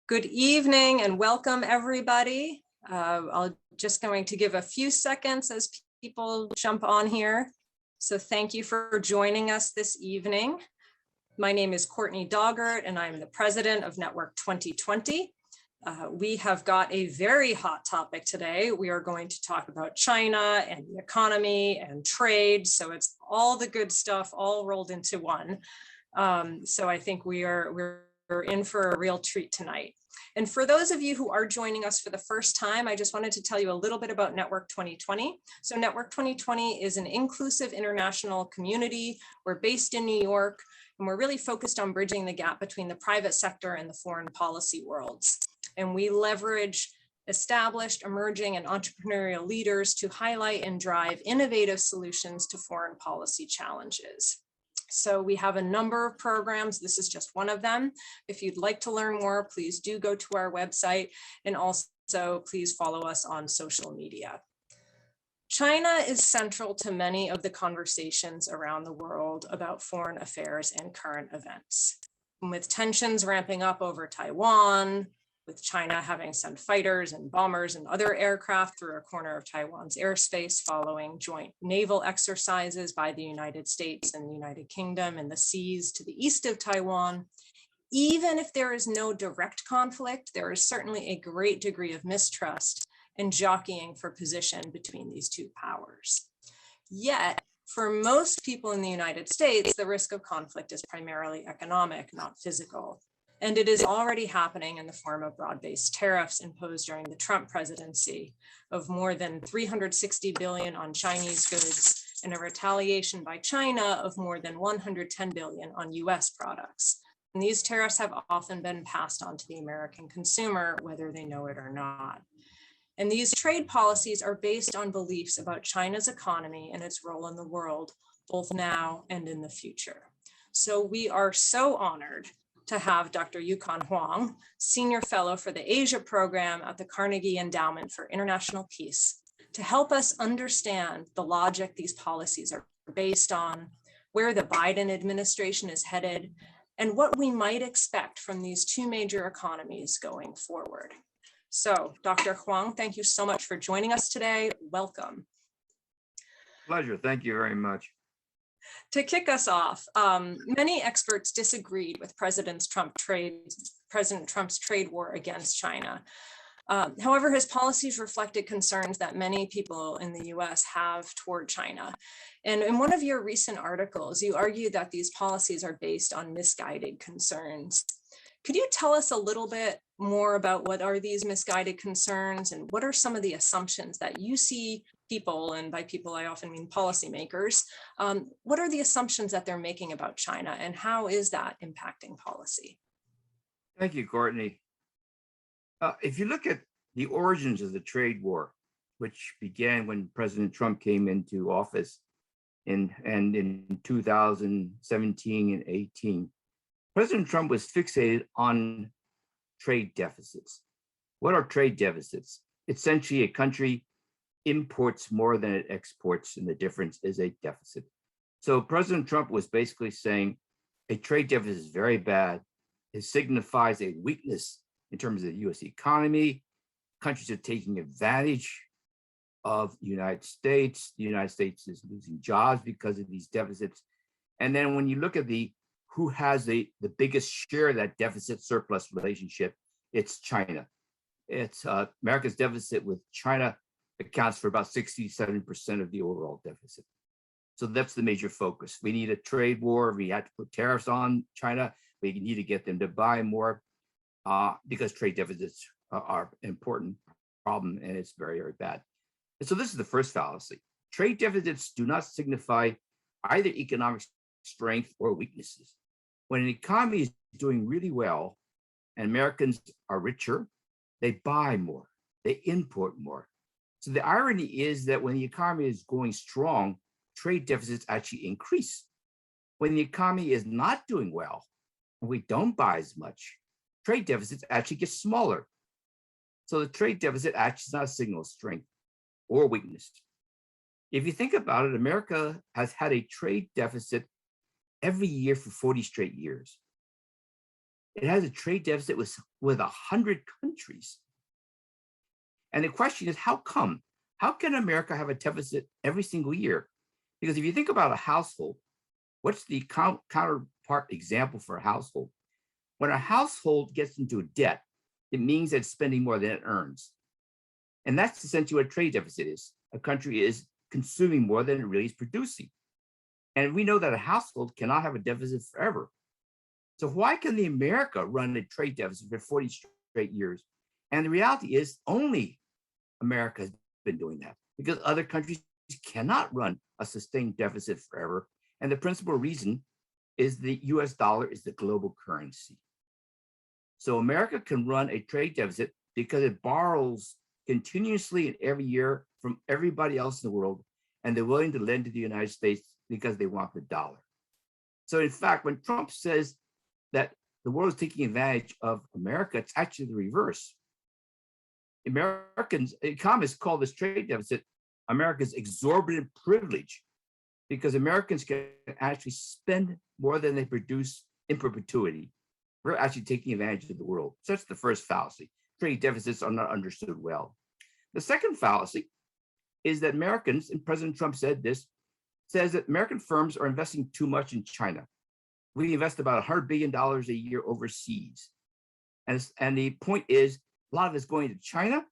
Good evening and welcome everybody. I'm just going to give a few seconds as people jump on here. So thank you for joining us this evening. My name is Courtney Doggart and I'm the president of Network 2020. We have got a very hot topic today. We are going to talk about China and the economy and trade. So it's all the good stuff all rolled into one. So I think we're in for a real treat tonight. And for those of you who are joining us for the first time, I just wanted to tell you a little bit about Network 2020. So Network 2020 is an inclusive international community. We're based in New York, and we're really focused on bridging the gap between the private sector and the foreign policy worlds. And we leverage established, emerging, and entrepreneurial leaders to highlight and drive innovative solutions to foreign policy challenges. So we have a number of programs. This is just one of them. If you'd like to learn more, please do go to our website, and also please follow us on social media. China is central to many of the conversations around the world about foreign affairs and current events. And with tensions ramping up over Taiwan, with China having sent fighters and bombers and other aircraft through a corner of Taiwan's airspace following joint naval exercises by the United States and the United Kingdom in the seas to the east of Taiwan. Even if there is no direct conflict, there is certainly a great degree of mistrust and jockeying for position between these two powers. Yet, for most people in the United States, the risk of conflict is primarily economic, not physical. And it is already happening in the form of broad-based tariffs imposed during the Trump presidency of more than $360 billion on Chinese goods and a retaliation by China of more than $110 billion on US products. And these tariffs have often been passed on to the American consumer, whether they know it or not. And these trade policies are based on beliefs about China's economy and its role in the world, both now and in the future. So we are so honored to have Dr. Yukon Huang, Senior Fellow for the Asia Program at the Carnegie Endowment for International Peace, to help us understand the logic these policies are based on, where the Biden administration is headed, and what we might expect from these two major economies going forward. So, Dr. Huang, thank you so much for joining us today. Welcome. Pleasure. Thank you very much. To kick us off, many experts disagreed with President Trump's trade war against China. However, his policies reflected concerns that many people in the US have toward China. And in one of your recent articles, you argue that these policies are based on misguided concerns. Could you tell us a little bit more about what are these misguided concerns and what are some of the assumptions that you see people, and by people I often mean policymakers, what are the assumptions that they're making about China and how is that impacting policy? Thank you, Courtney. If you look at the origins of the trade war, which began when President Trump came into office and in 2017 and 18, President Trump was fixated on trade deficits. What are trade deficits? Essentially, a country imports more than it exports, and the difference is a deficit. So President Trump was basically saying a trade deficit is very bad. It signifies a weakness in terms of the US economy. Countries are taking advantage of the United States. The United States is losing jobs because of these deficits. And then when you look at who has the biggest share of that deficit surplus relationship, it's China. It's America's deficit with China accounts for about 67% of the overall deficit. So that's the major focus. We need a trade war. We had to put tariffs on China. We need to get them to buy more because trade deficits are an important problem and it's very, very bad. And so this is the first fallacy. Trade deficits do not signify either economic strength or weaknesses. When an economy is doing really well and Americans are richer, they buy more, they import more. So the irony is that when the economy is going strong, trade deficits actually increase. When the economy is not doing well, and we don't buy as much, trade deficits actually get smaller. So the trade deficit actually is not a signal of strength or weakness. If you think about it, America has had a trade deficit every year for 40 straight years. it has a trade deficit with 100 countries. And the question is, how come? How can America have a deficit every single year? Because if you think about a household, what's the counterpart example for a household? When a household gets into debt, it means it's spending more than it earns. And that's essentially what a trade deficit is. A country is consuming more than it really is producing. And we know that a household cannot have a deficit forever. So why can the America run a trade deficit for 40 straight years? And the reality is only America has been doing that because other countries cannot run a sustained deficit forever. And the principal reason is the US dollar is the global currency. So America can run a trade deficit because it borrows continuously and every year from everybody else in the world, and they're willing to lend to the United States because they want the dollar. So in fact, when Trump says that the world is taking advantage of America, it's actually the reverse. Americans, economists call this trade deficit America's exorbitant privilege because Americans can actually spend more than they produce in perpetuity. We're actually taking advantage of the world. So that's the first fallacy. Trade deficits are not understood well. The second fallacy is that Americans, and President Trump said this, says that American firms are investing too much in China. We invest about $100 billion a year overseas. And the point is, a lot of it's going to China.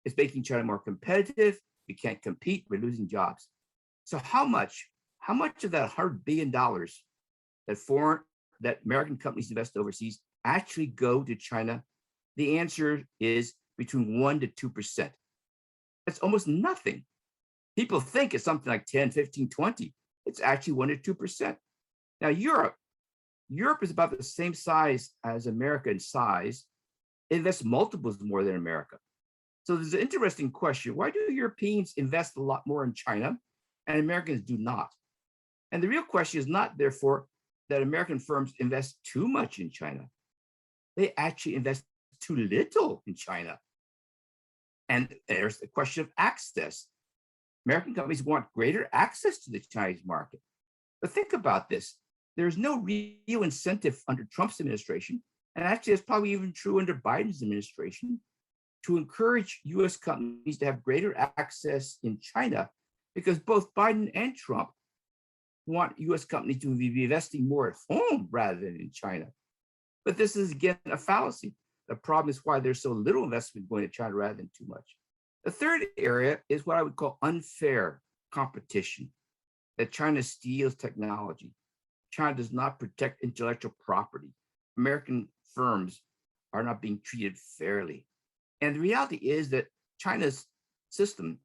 It's making China more competitive. We can't compete. We're losing jobs. So how much of that $100 billion that American companies invest overseas actually go to China? The answer is between 1% to 2%. That's almost nothing. People think it's something like 10, 15, 20. It's actually 1% to 2%. Now, Europe is about the same size as America in size. It invests multiples more than America. So there's an interesting question. Why do Europeans invest a lot more in China and Americans do not? And the real question is not, therefore, that American firms invest too much in China. They actually invest too little in China. And there's the question of access. American companies want greater access to the Chinese market. But think about this. There's no real incentive under Trump's administration, and actually it's probably even true under Biden's administration, to encourage US companies to have greater access in China, because both Biden and Trump want US companies to be investing more at home rather than in China. But this is, again, a fallacy. The problem is why there's so little investment going to China rather than too much. The third area is what I would call unfair competition, that China steals technology. China does not protect intellectual property. American firms are not being treated fairly. And the reality is that China's system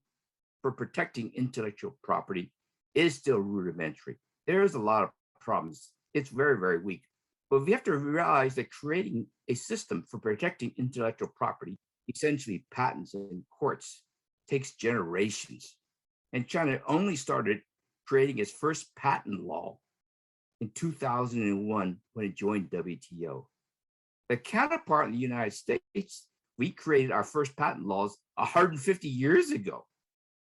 for protecting intellectual property is still rudimentary. There is a lot of problems. It's very, very weak. But we have to realize that creating a system for protecting intellectual property, essentially patents and courts, takes generations. And China only started creating its first patent law in 2001 when it joined WTO. The counterpart in the United States, we created our first patent laws 150 years ago.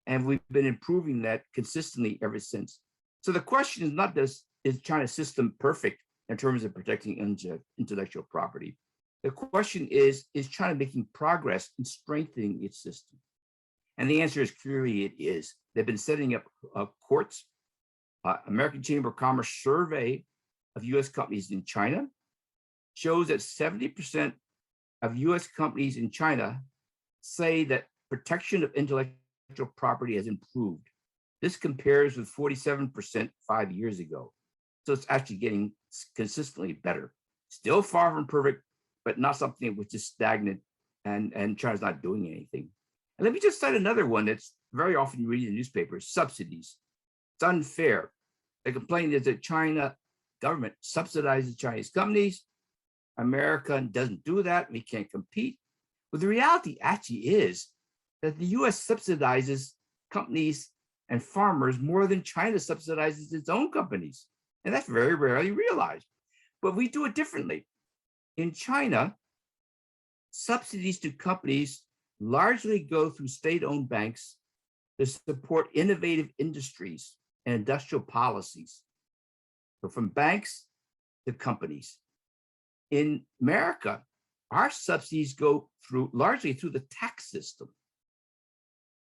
And we've been improving that consistently ever since. So the question is not this, is China's system perfect in terms of protecting intellectual property? The question is China making progress in strengthening its system? And the answer is clearly it is. They've been setting up courts. American Chamber of Commerce survey of US companies in China shows that 70% of US companies in China say that protection of intellectual property has improved. This compares with 47% 5 years ago. So it's actually getting consistently better. Still far from perfect, but not something which is stagnant and China's not doing anything. And let me just cite another one that's very often you read in the newspapers: subsidies. It's unfair. The complaint is that China government subsidizes Chinese companies. America doesn't do that. We can't compete. But the reality actually is that the US subsidizes companies and farmers more than China subsidizes its own companies. And that's very rarely realized. But we do it differently. In China, subsidies to companies largely go through state-owned banks to support innovative industries and industrial policies. So from banks to companies. in America, our subsidies go largely through the tax system.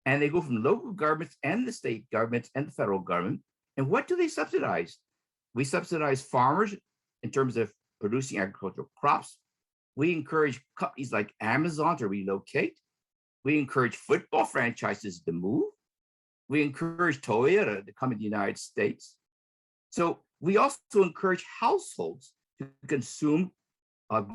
And they go from local governments and the state governments and the federal government. And what do they subsidize? We subsidize farmers in terms of producing agricultural crops. We encourage companies like Amazon to relocate. We encourage football franchises to move. We encourage Toyota to come to the United States. So we also encourage households to consume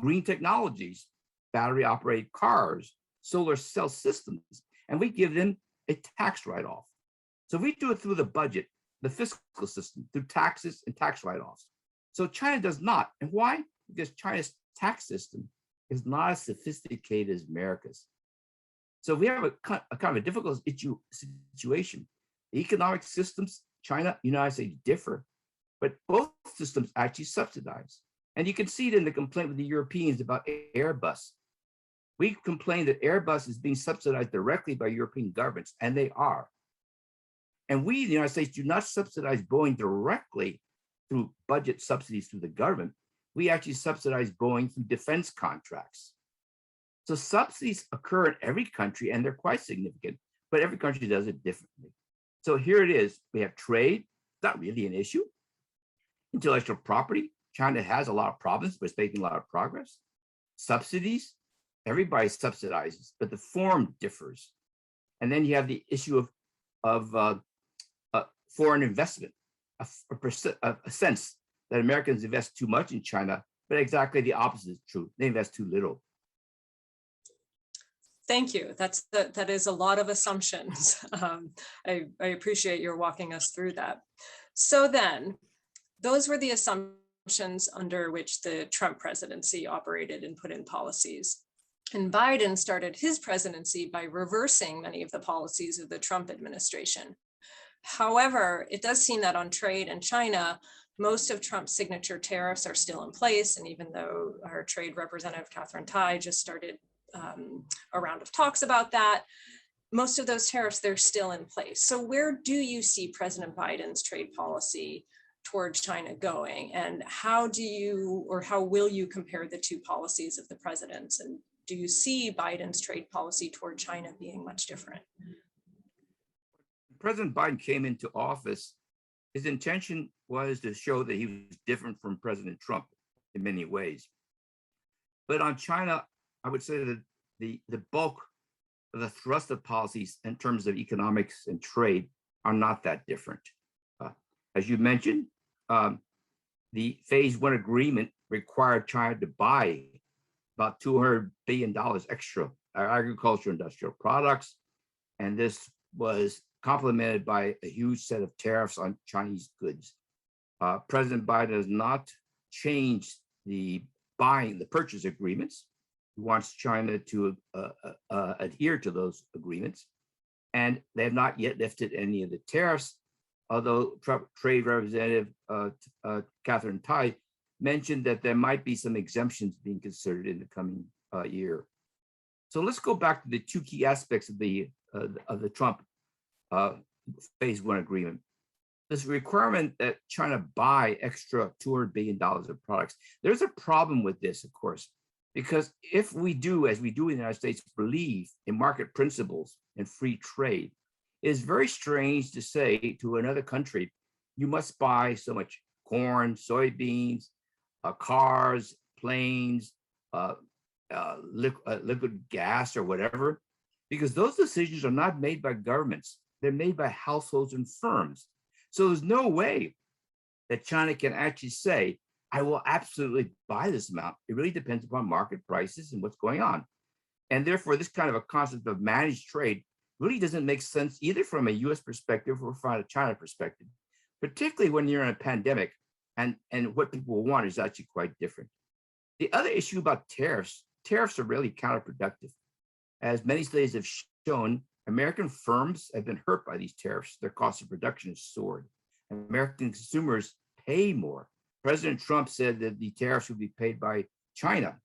green technologies, battery operated cars, solar cell systems, and we give them a tax write-off. So we do it through the budget, the fiscal system, through taxes and tax write-offs. So China does not. And why? Because China's tax system is not as sophisticated as America's. So we have a kind of a difficult situation. The economic systems, China, United States differ, but both systems actually subsidize. And you can see it in the complaint with the Europeans about Airbus. We complain that Airbus is being subsidized directly by European governments, and they are. And we, the United States, do not subsidize Boeing directly through budget subsidies through the government. We actually subsidize Boeing through defense contracts. So subsidies occur in every country, and they're quite significant, but every country does it differently. So here it is. We have trade, not really an issue. Intellectual property, China has a lot of problems, but it's making a lot of progress. Subsidies, everybody subsidizes, but the form differs. And then you have the issue of foreign investment, a sense that Americans invest too much in China, but exactly the opposite is true. They invest too little. Thank you. That is a lot of assumptions. I appreciate your walking us through that. So then, those were the assumptions under which the Trump presidency operated and put in policies. And Biden started his presidency by reversing many of the policies of the Trump administration. However, it does seem that on trade and China, most of Trump's signature tariffs are still in place. And even though our trade representative, Catherine Tai, just started a round of talks about that, most of those tariffs, they're still in place. So where do you see President Biden's trade policy towards China going? And how do you, or how will you compare the two policies of the presidents? And do you see Biden's trade policy toward China being much different? President Biden came into office, his intention was to show that he was different from President Trump in many ways. But on China, I would say that the bulk of the thrust of policies in terms of economics and trade are not that different. As you mentioned, the phase one agreement required China to buy about $200 billion extra agricultural industrial products. And this was complemented by a huge set of tariffs on Chinese goods. President Biden has not changed the purchase agreements. He wants China to adhere to those agreements. And they have not yet lifted any of the tariffs, although Trade Representative Catherine Tai mentioned that there might be some exemptions being considered in the coming year. So let's go back to the two key aspects of the Trump phase one agreement. This requirement that China buy extra $200 billion of products. There's a problem with this, of course, because if we do, as we do in the United States, believe in market principles and free trade, it is very strange to say to another country, you must buy so much corn, soybeans, cars, planes, liquid gas or whatever, because those decisions are not made by governments. They're made by households and firms. So there's no way that China can actually say, I will absolutely buy this amount. It really depends upon market prices and what's going on. And therefore, this kind of a concept of managed trade really doesn't make sense either from a US perspective or from a China perspective, particularly when you're in a pandemic and what people want is actually quite different. The other issue about tariffs are really counterproductive. As many studies have shown, American firms have been hurt by these tariffs. Their cost of production has soared. American consumers pay more. President Trump said that the tariffs would be paid by China.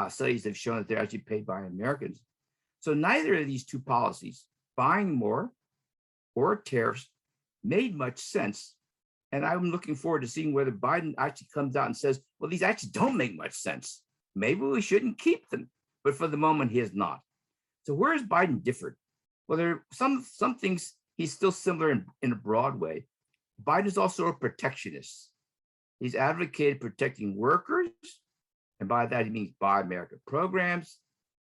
Studies have shown that they're actually paid by Americans. So neither of these two policies, buying more or tariffs, made much sense. And I'm looking forward to seeing whether Biden actually comes out and says, well, these actually don't make much sense. maybe we shouldn't keep them. But for the moment, he has not. So where is Biden different? Well, there are some things he's still similar in a broad way. Biden is also a protectionist. He's advocated protecting workers, and by that he means Buy American programs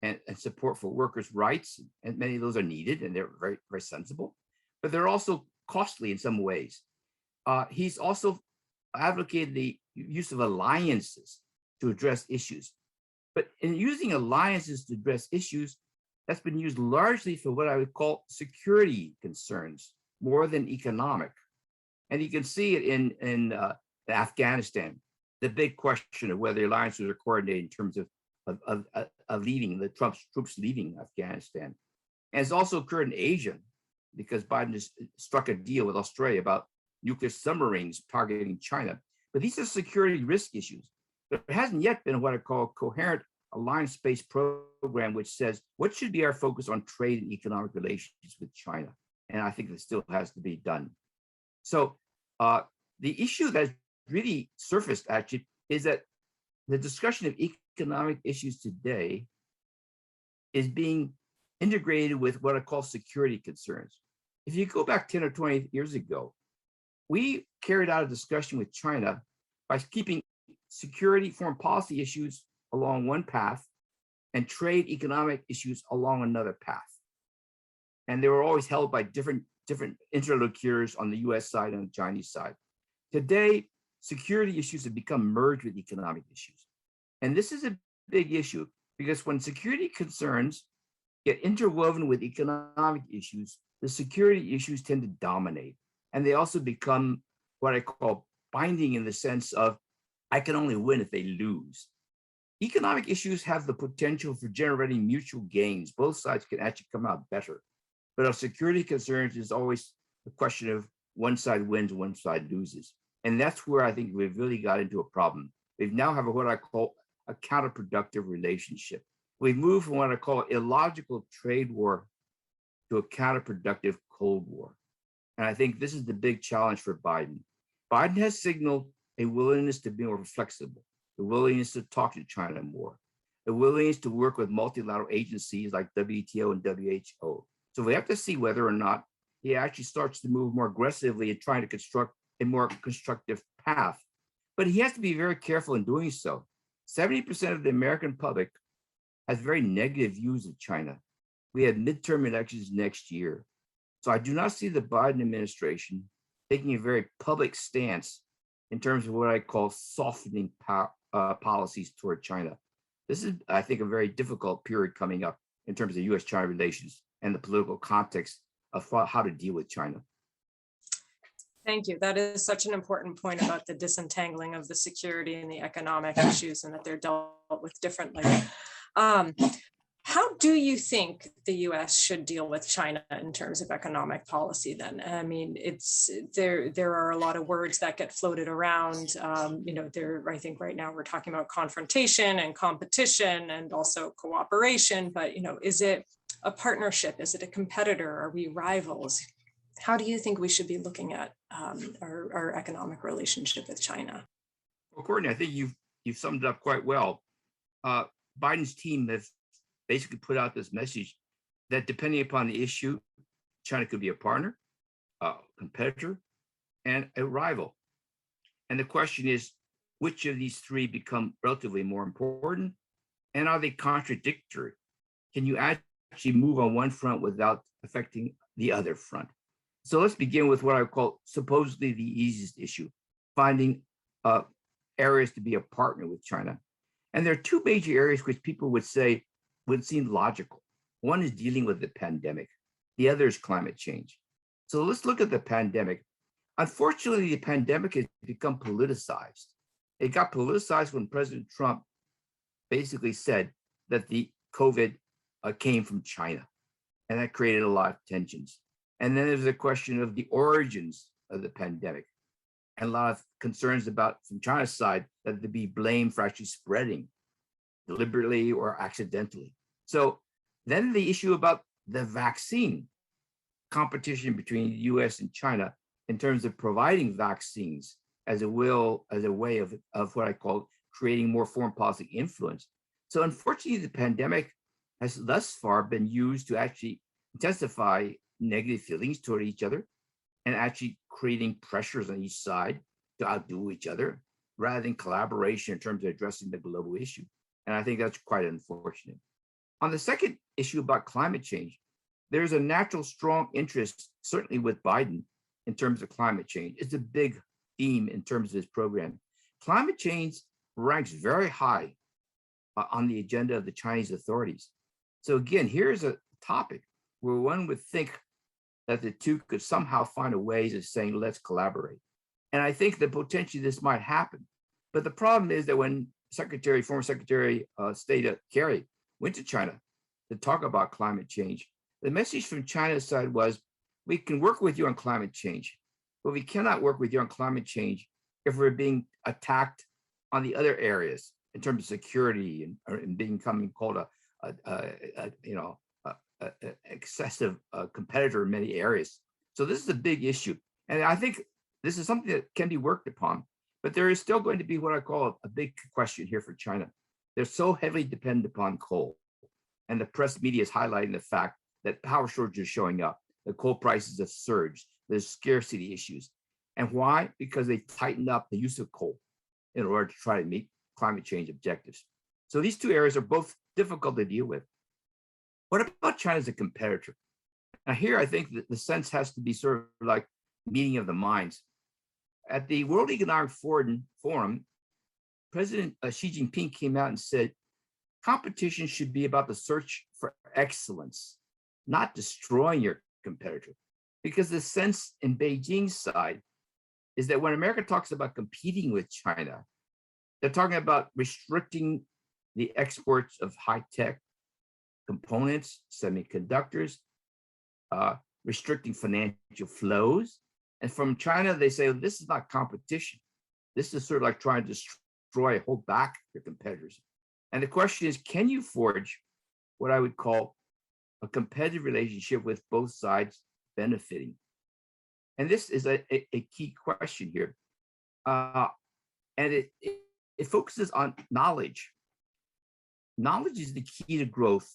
and support for workers' rights. And many of those are needed, and they're very, very sensible, but they're also costly in some ways. He's also advocated the use of alliances to address issues. But in using alliances to address issues, that's been used largely for what I would call security concerns more than economic. And you can see it in Afghanistan, the big question of whether alliances are coordinated in terms of leaving, the Trump's troops leaving Afghanistan. And it's also occurred in Asia because Biden just struck a deal with Australia about nuclear submarines targeting China. But these are security risk issues. There hasn't yet been what I call a coherent alliance-based program, which says what should be our focus on trade and economic relations with China. And I think that still has to be done. So the issue that really surfaced actually is that the discussion of economic issues today is being integrated with what I call security concerns. If you go back 10 or 20 years ago, we carried out a discussion with China by keeping security, foreign policy issues along one path and trade economic issues along another path. And they were always held by different interlocutors on the US side and the Chinese side. Today, security issues have become merged with economic issues. And this is a big issue because when security concerns get interwoven with economic issues, the security issues tend to dominate. And they also become what I call binding in the sense of, I can only win if they lose. Economic issues have the potential for generating mutual gains. Both sides can actually come out better. But our security concerns is always the question of one side wins, one side loses. And that's where I think we've really got into a problem. We now have what I call a counterproductive relationship. We've moved from what I call illogical trade war to a counterproductive Cold War. And I think this is the big challenge for Biden. Biden has signaled a willingness to be more flexible, a willingness to talk to China more, a willingness to work with multilateral agencies like WTO and WHO. So we have to see whether or not he actually starts to move more aggressively in trying to construct a more constructive path. But he has to be very careful in doing so. 70% of the American public has very negative views of China. We have midterm elections next year. So I do not see the Biden administration taking a very public stance in terms of what I call softening policies toward China. This is, I think, a very difficult period coming up in terms of US-China relations and the political context of how to deal with China. Thank you. That is such an important point about the disentangling of the security and the economic issues and that they're dealt with differently. How do you think the U.S. should deal with China in terms of economic policy then? I mean, there are a lot of words that get floated around. I think right now we're talking about confrontation and competition and also cooperation, but, is it a partnership? Is it a competitor? Are we rivals? How do you think we should be looking at our economic relationship with China? Well, Courtney, I think you've summed it up quite well. Biden's team has basically put out this message that depending upon the issue, China could be a partner, a competitor, and a rival. And the question is, which of these three become relatively more important? And are they contradictory? Can you actually move on one front without affecting the other front? So let's begin with what I call supposedly the easiest issue, finding areas to be a partner with China. And there are two major areas which people would say would seem logical. One is dealing with the pandemic. The other is climate change. So let's look at the pandemic. Unfortunately, the pandemic has become politicized. It got politicized when President Trump basically said that the COVID came from China, and that created a lot of tensions. And then there's a question of the origins of the pandemic and a lot of concerns about, from China's side, that they'd be blamed for actually spreading deliberately or accidentally. So then the issue about the vaccine competition between the US and China in terms of providing vaccines as a way of what I call creating more foreign policy influence. So unfortunately, the pandemic has thus far been used to actually intensify negative feelings toward each other and actually creating pressures on each side to outdo each other rather than collaboration in terms of addressing the global issue. And I think that's quite unfortunate. On the second issue about climate change, there's a natural strong interest, certainly with Biden, in terms of climate change. It's a big theme in terms of his program. Climate change ranks very high on the agenda of the Chinese authorities. So again, here's a topic where one would think that the two could somehow find a ways of saying, let's collaborate. And I think that potentially this might happen. But the problem is that when former Secretary of State Kerry went to China to talk about climate change, the message from China's side was, we can work with you on climate change, but we cannot work with you on climate change if we're being attacked on the other areas in terms of security and becoming called excessive competitor in many areas. So this is a big issue. And I think this is something that can be worked upon, but there is still going to be what I call a big question here for China. They're so heavily dependent upon coal. And the press media is highlighting the fact that power shortages are showing up. The coal prices have surged. There's scarcity issues. And why? Because they tightened up the use of coal in order to try to meet climate change objectives. So these two areas are both difficult to deal with. What about China as a competitor? Now here, I think that the sense has to be sort of like meeting of the minds. At the World Economic Forum, President Xi Jinping came out and said, competition should be about the search for excellence, not destroying your competitor. Because the sense in Beijing's side is that when America talks about competing with China, they're talking about restricting the exports of high-tech components, semiconductors, restricting financial flows. And from China, they say, well, this is not competition. This is sort of like trying to destroy, hold back your competitors. And the question is, can you forge what I would call a competitive relationship with both sides benefiting? And this is a key question here. And it focuses on knowledge. Knowledge is the key to growth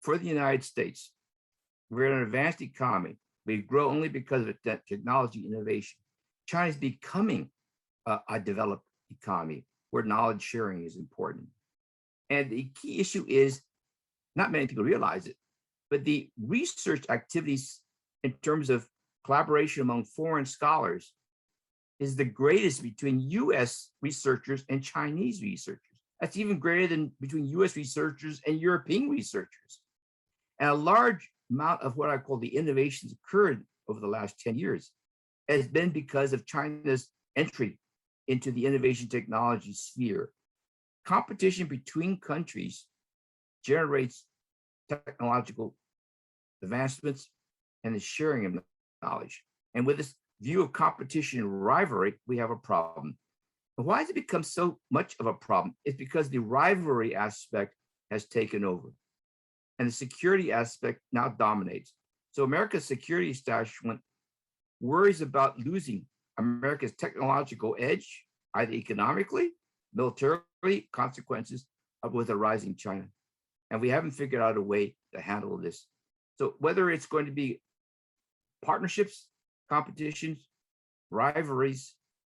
for the United States. We're an advanced economy. We grow only because of that technology innovation. China is becoming a developed economy where knowledge sharing is important. And the key issue is, not many people realize it, but the research activities in terms of collaboration among foreign scholars is the greatest between US researchers and Chinese researchers. That's even greater than between US researchers and European researchers. And a large amount of what I call the innovations occurred over the last 10 years has been because of China's entry into the innovation technology sphere. Competition between countries generates technological advancements and the sharing of knowledge. And with this view of competition and rivalry, we have a problem. And why has it become so much of a problem? It's because the rivalry aspect has taken over and the security aspect now dominates. So America's security establishment worries about losing America's technological edge, either economically, militarily, consequences with a rising China. And we haven't figured out a way to handle this. So whether it's going to be partnerships, competitions, rivalries,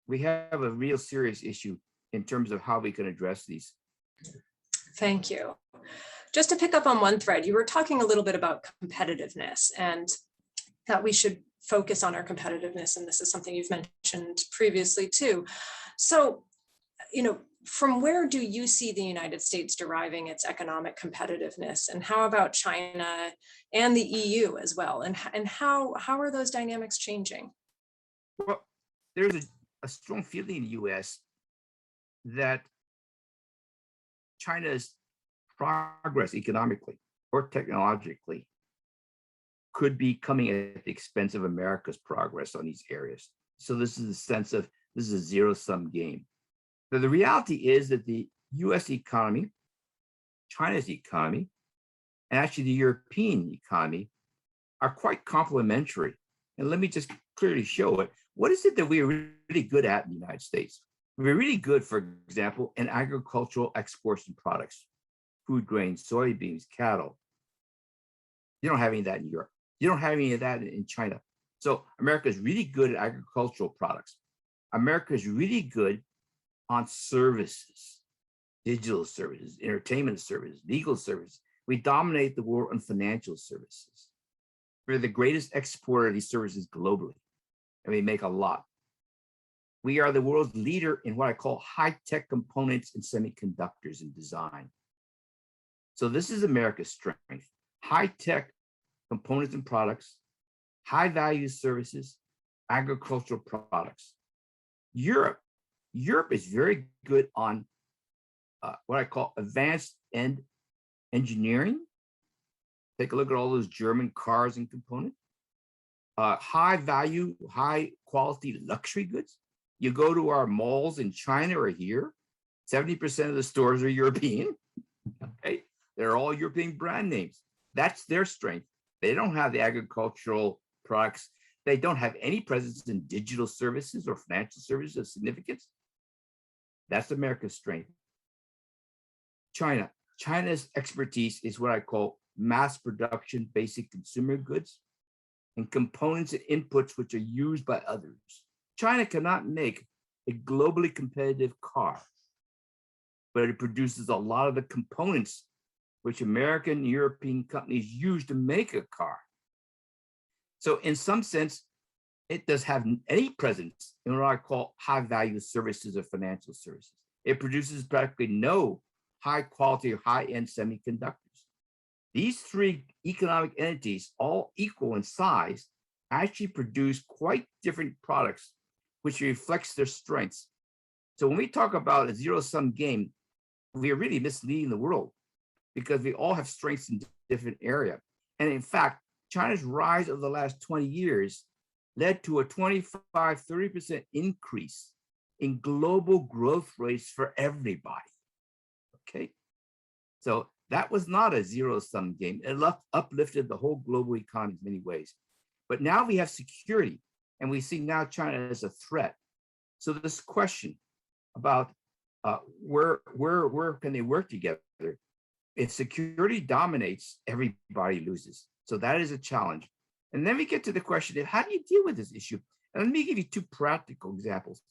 we have a real serious issue in terms of how we can address these. Thank you. Just to pick up on one thread, you were talking a little bit about competitiveness and that we should focus on our competitiveness. And this is something you've mentioned previously too. So, from where do you see the United States deriving its economic competitiveness? And how about China and the EU as well? And how are those dynamics changing? Well, there's a strong feeling in the US that China's progress economically or technologically could be coming at the expense of America's progress on these areas. So this is a sense of this is a zero-sum game. But the reality is that the US economy, China's economy, and actually the European economy are quite complementary. And let me just clearly show it. What is it that we are really good at in the United States? We're really good, for example, in agricultural exports and products, food grains, soybeans, cattle. You don't have any of that in Europe. You don't have any of that in China. So America is really good at agricultural products. America is really good on services, digital services, entertainment services, legal services. We dominate the world on financial services. We're the greatest exporter of these services globally, and we make a lot. We are the world's leader in what I call high-tech components and semiconductors and design. So this is America's strength: high-tech components and products, high-value services, agricultural products. Europe is very good on what I call advanced end engineering. Take a look at all those German cars and components. High value, high quality luxury goods. You go to our malls in China or here, 70% of the stores are European. Okay, they're all European brand names. That's their strength. They don't have the agricultural products. They don't have any presence in digital services or financial services of significance. That's America's strength. China's expertise is what I call mass production, basic consumer goods, and components and inputs which are used by others. China cannot make a globally competitive car, but it produces a lot of the components which American and European companies use to make a car. So in some sense, it does have any presence in what I call high value services or financial services. It produces practically no high quality or high end semiconductors. These three economic entities, all equal in size, actually produce quite different products, which reflects their strengths. So when we talk about a zero-sum game, we are really misleading the world because we all have strengths in different areas. And in fact, China's rise over the last 20 years led to a 25-30% increase in global growth rates for everybody. Okay, so that was not a zero-sum game. It uplifted the whole global economy in many ways. But now we have security, and we see now China as a threat. So this question about where can they work together? If security dominates, everybody loses. So that is a challenge. And then we get to the question of how do you deal with this issue? And let me give you two practical examples.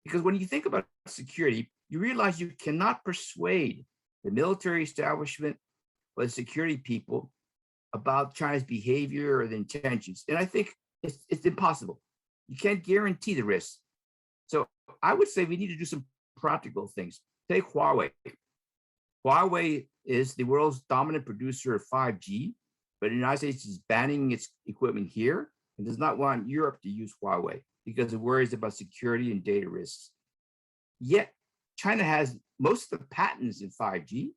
Because when you think about security, you realize you cannot persuade the military establishment or the security people about China's behavior or the intentions. And I think it's impossible. You can't guarantee the risks. So I would say we need to do some practical things. Take Huawei. Huawei is the world's dominant producer of 5G, but the United States is banning its equipment here and does not want Europe to use Huawei because it worries about security and data risks. Yet China has most of the patents in 5G.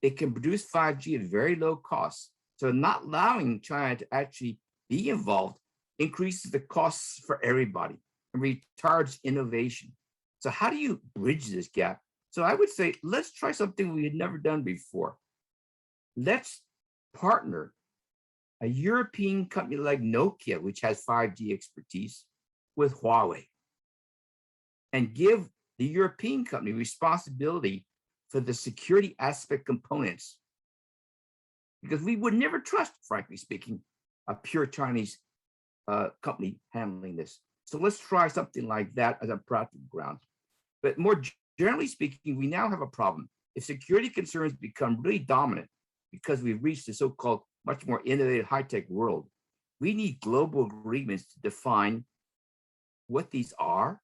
It can produce 5G at very low cost. So not allowing China to actually be involved increases the costs for everybody and retards innovation. So how do you bridge this gap? So I would say, let's try something we had never done before. Let's partner a European company like Nokia, which has 5G expertise, with Huawei, and give the European company responsibility for the security aspect components. Because we would never trust, frankly speaking, a pure Chinese company handling this. So let's try something like that as a practical ground. But more generally speaking, we now have a problem. If security concerns become really dominant because we've reached a so-called much more innovative high-tech world, we need global agreements to define what these are,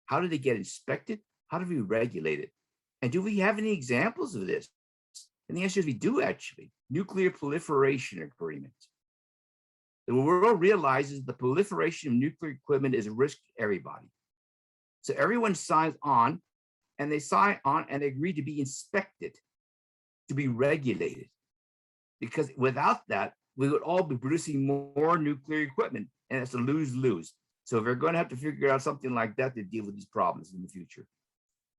how do they get inspected, how do we regulate it, and do we have any examples of this? And the answer is we do actually. Nuclear proliferation agreement. The world realizes the proliferation of nuclear equipment is a risk to everybody. So everyone signs on, and they sign on and they agree to be inspected, to be regulated. Because without that, we would all be producing more nuclear equipment, and it's a lose-lose. So we're going to have to figure out something like that to deal with these problems in the future.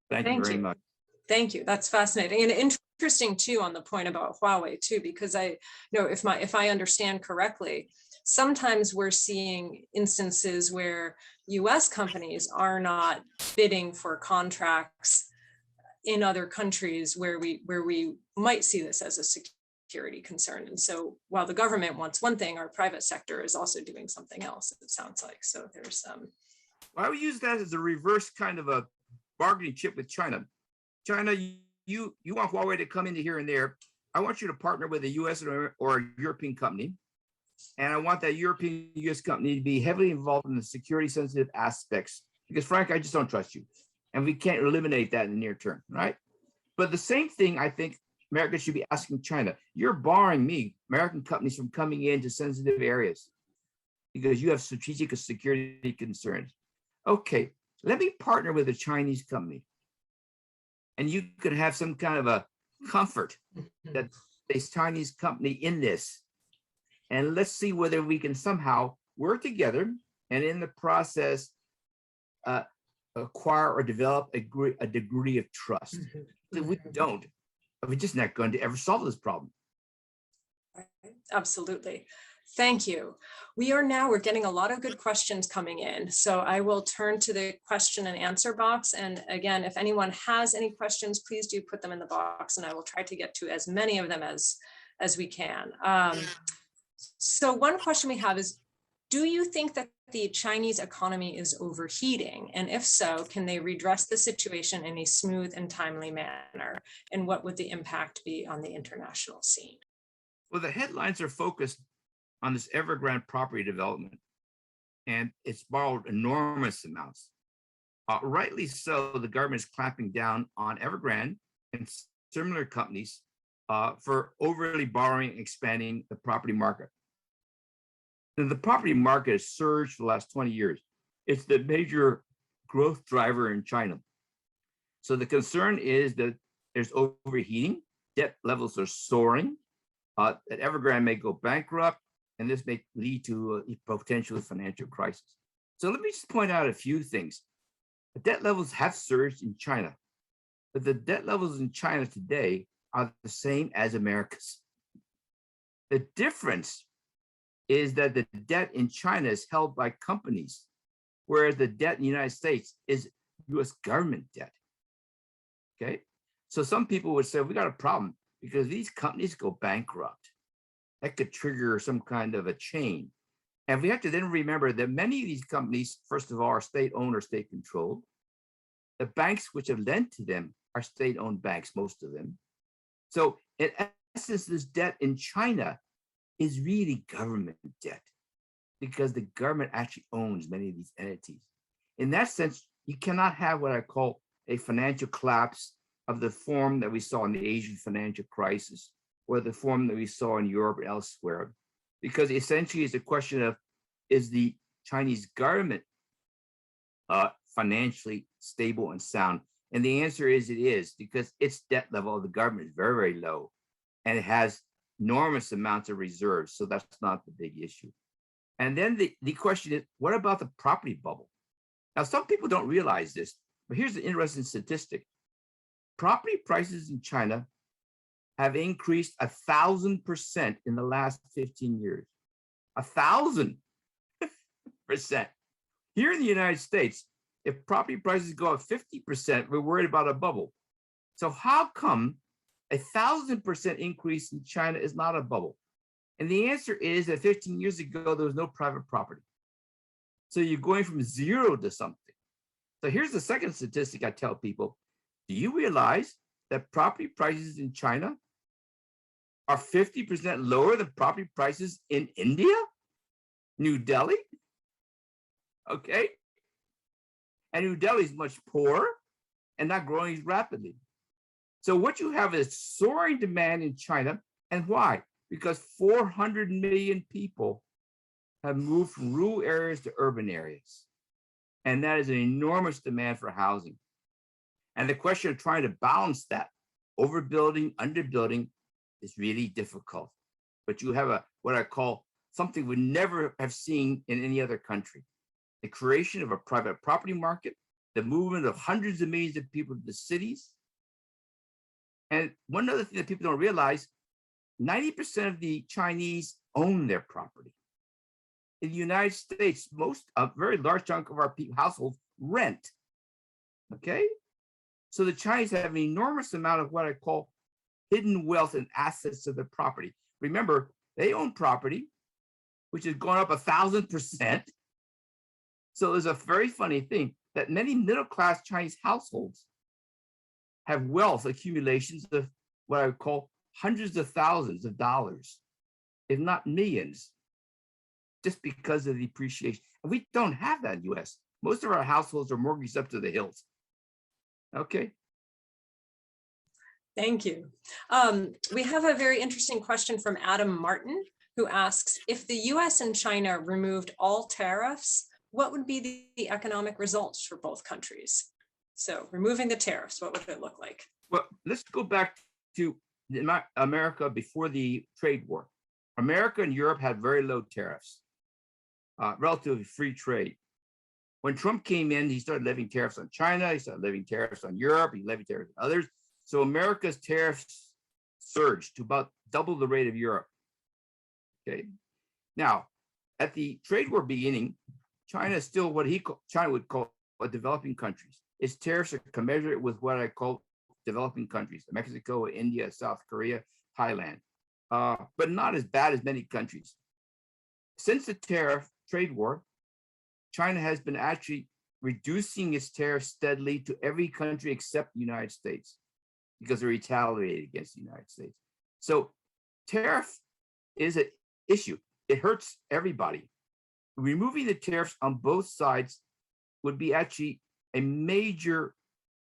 Thank you very much. Thank you. That's fascinating and interesting too on the point about Huawei too, because I know if I understand correctly, sometimes we're seeing instances where US companies are not bidding for contracts in other countries where we might see this as a security concern. And so while the government wants one thing, our private sector is also doing something else, it sounds like. So there's Well, I would use that as a reverse kind of a bargaining chip with China. China, you want Huawei to come into here and there. I want you to partner with a US or a European company. And I want that European US company to be heavily involved in the security sensitive aspects, because frankly, I just don't trust you. And we can't eliminate that in the near term, right? But the same thing, I think America should be asking China. You're barring me, American companies, from coming into sensitive areas because you have strategic security concerns. Okay, let me partner with a Chinese company. And you could have some kind of a comfort that this Chinese company in this. And let's see whether we can somehow work together and in the process acquire or develop a degree of trust. If we don't, we're just not going to ever solve this problem. Absolutely. Thank you. We're getting a lot of good questions coming in. So I will turn to the question and answer box. And again, if anyone has any questions, please do put them in the box and I will try to get to as many of them as we can. So one question we have is, do you think that the Chinese economy is overheating? And if so, can they redress the situation in a smooth and timely manner? And what would the impact be on the international scene? Well, the headlines are focused on this Evergrande property development, and it's borrowed enormous amounts. Rightly so, the government is clamping down on Evergrande and similar companies for overly borrowing and expanding the property market. The property market has surged for the last 20 years. It's the major growth driver in China. So the concern is that there's overheating, debt levels are soaring, that Evergrande may go bankrupt, and this may lead to a potential financial crisis. So let me just point out a few things. The debt levels have surged in China, but the debt levels in China today are the same as America's. The difference is that the debt in China is held by companies, whereas the debt in the United States is US government debt. Okay, so some people would say, we got a problem because these companies go bankrupt. That could trigger some kind of a chain. And we have to then remember that many of these companies, first of all, are state-owned or state-controlled. The banks which have lent to them are state-owned banks, most of them. So in essence, this debt in China is really government debt because the government actually owns many of these entities. In that sense, you cannot have what I call a financial collapse of the form that we saw in the Asian financial crisis or the form that we saw in Europe and elsewhere, because essentially it's a question of, is the Chinese government financially stable and sound? And the answer is it is, because its debt level of the government is very, very low, and it has enormous amounts of reserves. So that's not the big issue. And then the question is, what about the property bubble? Now, some people don't realize this, but here's an interesting statistic. Property prices in China have increased 1,000% in the last 15 years. 1,000%. Here in the United States, if property prices go up 50%, we're worried about a bubble. So how come 1,000% increase in China is not a bubble? And the answer is that 15 years ago, there was no private property. So you're going from zero to something. So here's the second statistic I tell people. Do you realize that property prices in China are 50% lower than property prices in India, New Delhi? Okay. And New Delhi is much poorer and not growing as rapidly. So what you have is soaring demand in China. And why? Because 400 million people have moved from rural areas to urban areas. And that is an enormous demand for housing. And the question of trying to balance that, overbuilding, underbuilding, is really difficult. But you have what I call something we never have seen in any other country. The creation of a private property market, the movement of hundreds of millions of people to the cities. And one other thing that people don't realize, 90% of the Chinese own their property. in the United States, a very large chunk of our households rent. Okay, so the Chinese have an enormous amount of what I call hidden wealth and assets of their property. Remember, they own property, which has gone up 1,000%. So there's a very funny thing that many middle-class Chinese households have wealth accumulations of what I would call hundreds of thousands of dollars, if not millions, just because of the appreciation. And we don't have that in the US. Most of our households are mortgaged up to the hills. Okay. Thank you. We have a very interesting question from Adam Martin, who asks, if the US and China removed all tariffs, what would be the economic results for both countries? So removing the tariffs, what would it look like? Well, let's go back to America before the trade war. America and Europe had very low tariffs, relatively free trade. When Trump came in, he started levying tariffs on China, he started levying tariffs on Europe, he levied tariffs on others. So America's tariffs surged to about double the rate of Europe. Okay. Now, at the trade war beginning, China is still what China would call a developing countries. Its tariffs are commensurate with what I call developing countries: Mexico, India, South Korea, Thailand, but not as bad as many countries. Since the tariff trade war, China has been actually reducing its tariffs steadily to every country except the United States, because they retaliated against the United States. So tariff is an issue. It hurts everybody. Removing the tariffs on both sides would be actually a major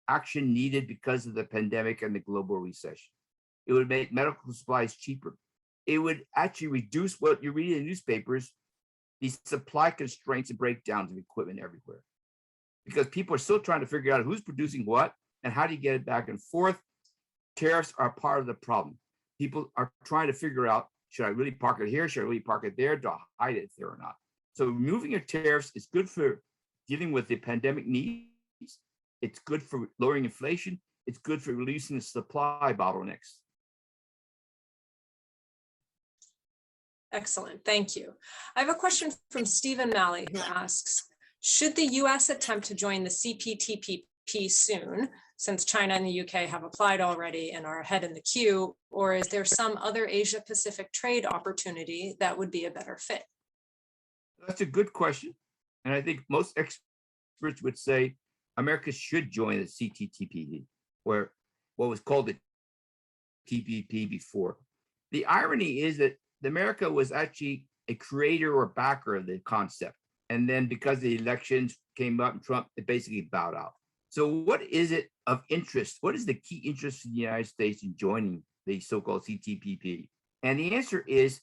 action needed because of the pandemic and the global recession. It would make medical supplies cheaper. It would actually reduce what you read in the newspapers, these supply constraints and breakdowns of equipment everywhere, because people are still trying to figure out who's producing what and how do you get it back and forth. Tariffs are part of the problem. People are trying to figure out, should I really park it here? Should I really park it there? Do I hide it there or not? So removing your tariffs is good for dealing with the pandemic needs. It's good for lowering inflation. It's good for reducing the supply bottlenecks. Excellent, thank you. I have a question from Stephen Malley, who asks, should the US attempt to join the CPTPP soon, since China and the UK have applied already and are ahead in the queue, or is there some other Asia Pacific trade opportunity that would be a better fit? That's a good question. And I think most experts would say America should join the CPTPP, or what was called the TPP before. The irony is that America was actually a creator or backer of the concept. And then because the elections came up and Trump, it basically bowed out. So what is it of interest? What is the key interest of the United States in joining the so-called CPTPP? And the answer is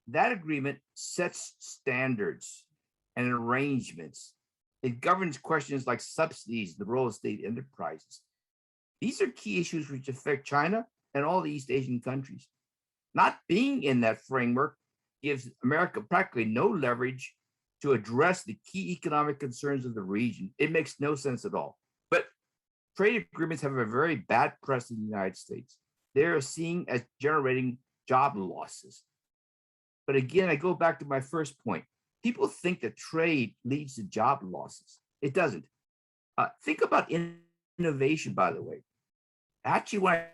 that agreement sets standards and arrangements. It governs questions like subsidies, the role of state enterprises. These are key issues which affect China and all the East Asian countries. Not being in that framework gives America practically no leverage to address the key economic concerns of the region. It makes no sense at all. But trade agreements have a very bad press in the United States. They're seen as generating job losses. But again, I go back to my first point. People think that trade leads to job losses. It doesn't. Think about innovation, by the way. Actually, when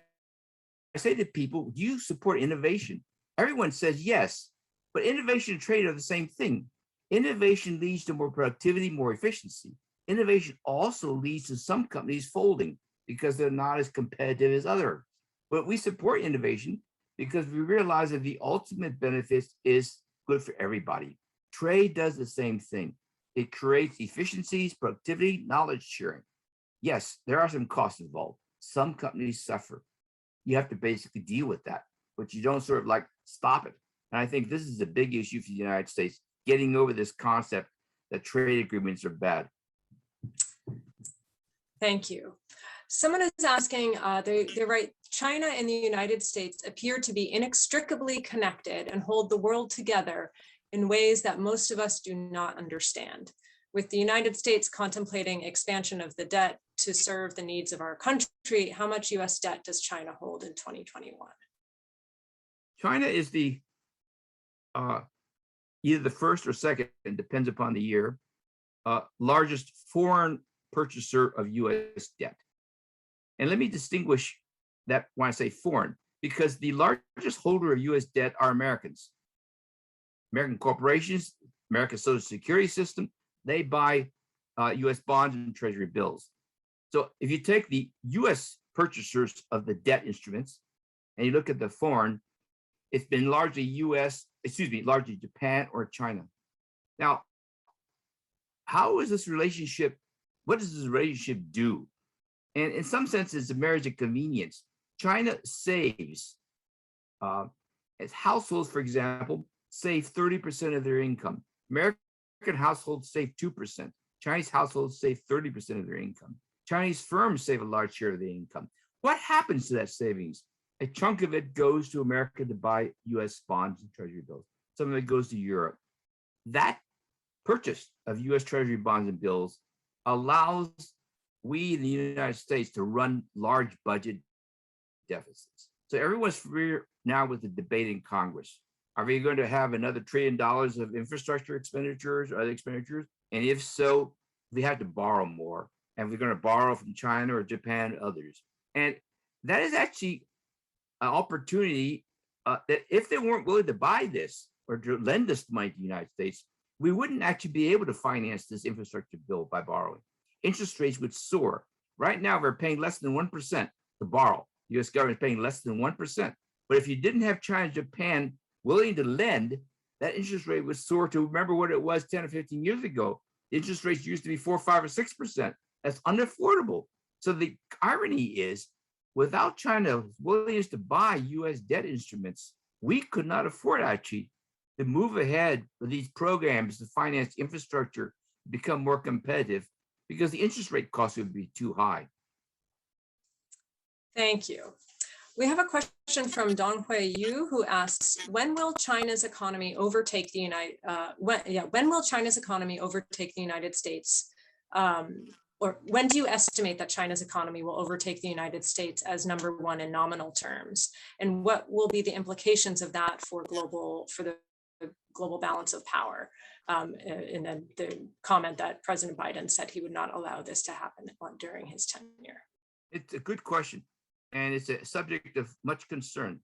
I say to people, do you support innovation? Everyone says yes, but innovation and trade are the same thing. Innovation leads to more productivity, more efficiency. Innovation also leads to some companies folding because they're not as competitive as others. But we support innovation because we realize that the ultimate benefit is good for everybody. Trade does the same thing. It creates efficiencies, productivity, knowledge sharing. Yes, there are some costs involved. Some companies suffer. You have to basically deal with that, but you don't sort of like stop it. And I think this is a big issue for the United States, getting over this concept that trade agreements are bad. Thank you. Someone is asking, they write, China and the United States appear to be inextricably connected and hold the world together in ways that most of us do not understand. With the United States contemplating expansion of the debt to serve the needs of our country, how much US debt does China hold in 2021? China is the either the first or second, it depends upon the year, largest foreign purchaser of US debt. And let me distinguish that when I say foreign, because the largest holder of US debt are Americans. American corporations, America's Social Security system, they buy US bonds and treasury bills. So if you take the US purchasers of the debt instruments and you look at the foreign, it's been largely largely Japan or China. Now, how is this relationship? What does this relationship do? And in some sense, it's a marriage of convenience. China saves, as households, for example, save 30% of their income. American households save 2%. Chinese households save 30% of their income. Chinese firms save a large share of the income. What happens to that savings? A chunk of it goes to America to buy US bonds and treasury bills. Some of it goes to Europe. That purchase of US treasury bonds and bills allows we in the United States to run large budget deficits. So everyone's familiar now with the debate in Congress. Are we going to have another $1 trillion of infrastructure expenditures or other expenditures? And if so, we have to borrow more. And we're going to borrow from China or Japan or others. And that is actually an opportunity that if they weren't willing to buy this or to lend us money to the United States, we wouldn't actually be able to finance this infrastructure bill by borrowing. Interest rates would soar. Right now, we're paying less than 1% to borrow. The US government is paying less than 1%. But if you didn't have China and Japan willing to lend, that interest rate would soar to, remember what it was 10 or 15 years ago. Interest rates used to be 4, 5, or 6%. That's unaffordable. So the irony is, without China's willingness to buy US debt instruments, we could not afford actually to move ahead with these programs to finance infrastructure, become more competitive, because the interest rate costs would be too high. Thank you. We have a question from Donghui Yu, who asks, when will China's economy overtake the when will China's economy overtake the United States? Or when do you estimate that China's economy will overtake the United States as #1 in nominal terms? And what will be the implications of that for the global balance of power? And then the comment that President Biden said he would not allow this to happen during his tenure. It's a good question, and it's a subject of much concern.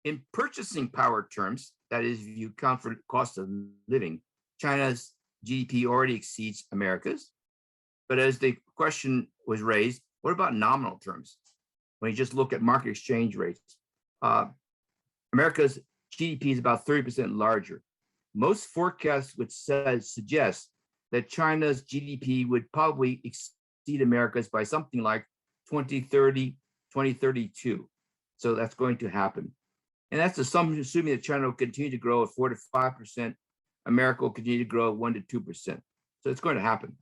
In purchasing power terms, that is, if you account for cost of living, China's GDP already exceeds America's. But as the question was raised, what about nominal terms? When you just look at market exchange rates, America's GDP is about 30% larger. Most forecasts would suggest that China's GDP would probably exceed America's by something like 2030, 2032. So that's going to happen. And that's assuming that China will continue to grow at 4 to 5%. America will continue to grow at 1 to 2%. So it's going to happen.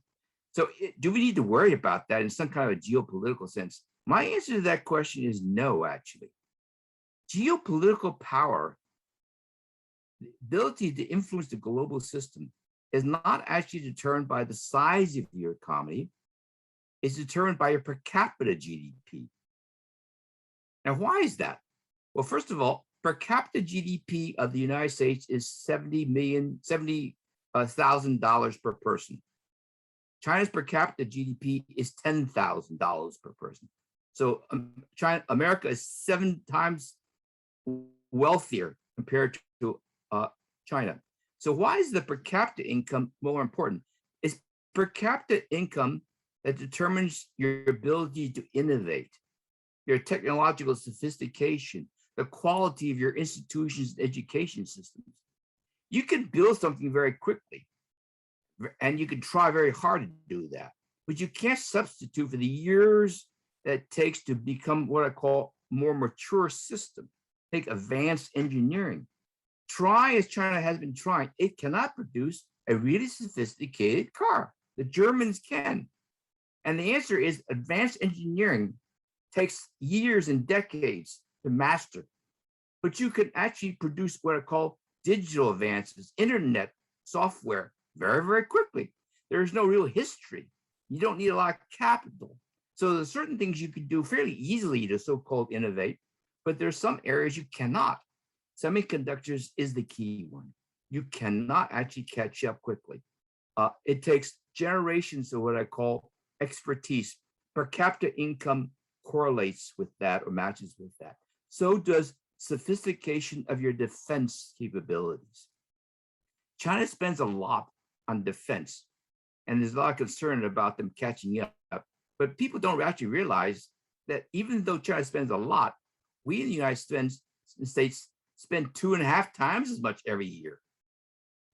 So do we need to worry about that in some kind of a geopolitical sense? My answer to that question is no, actually. Geopolitical power, the ability to influence the global system, is not actually determined by the size of your economy. It's determined by your per capita GDP. Now, why is that? Well, first of all, per capita GDP of the United States is $70,000 per person. China's per capita GDP is $10,000 per person. So America is 7 times wealthier compared to China. So why is the per capita income more important? It's per capita income that determines your ability to innovate, your technological sophistication, the quality of your institutions and education systems. You can build something very quickly, and you can try very hard to do that, but you can't substitute for the years that it takes to become what I call more mature system. Take advanced engineering. Try as China has been trying, it cannot produce a really sophisticated car. The Germans can. And the answer is advanced engineering takes years and decades to master, but you can actually produce what I call digital advances, internet, software, very, very quickly. There's no real history. You don't need a lot of capital. So there's certain things you can do fairly easily to so-called innovate, but there's some areas you cannot. Semiconductors is the key one. you cannot actually catch up quickly. It takes generations of what I call expertise. Per capita income correlates with that or matches with that. So does sophistication of your defense capabilities. China spends a lot on defense, and there's a lot of concern about them catching up. But people don't actually realize that even though China spends a lot, we in the United States spend 2.5 times as much every year.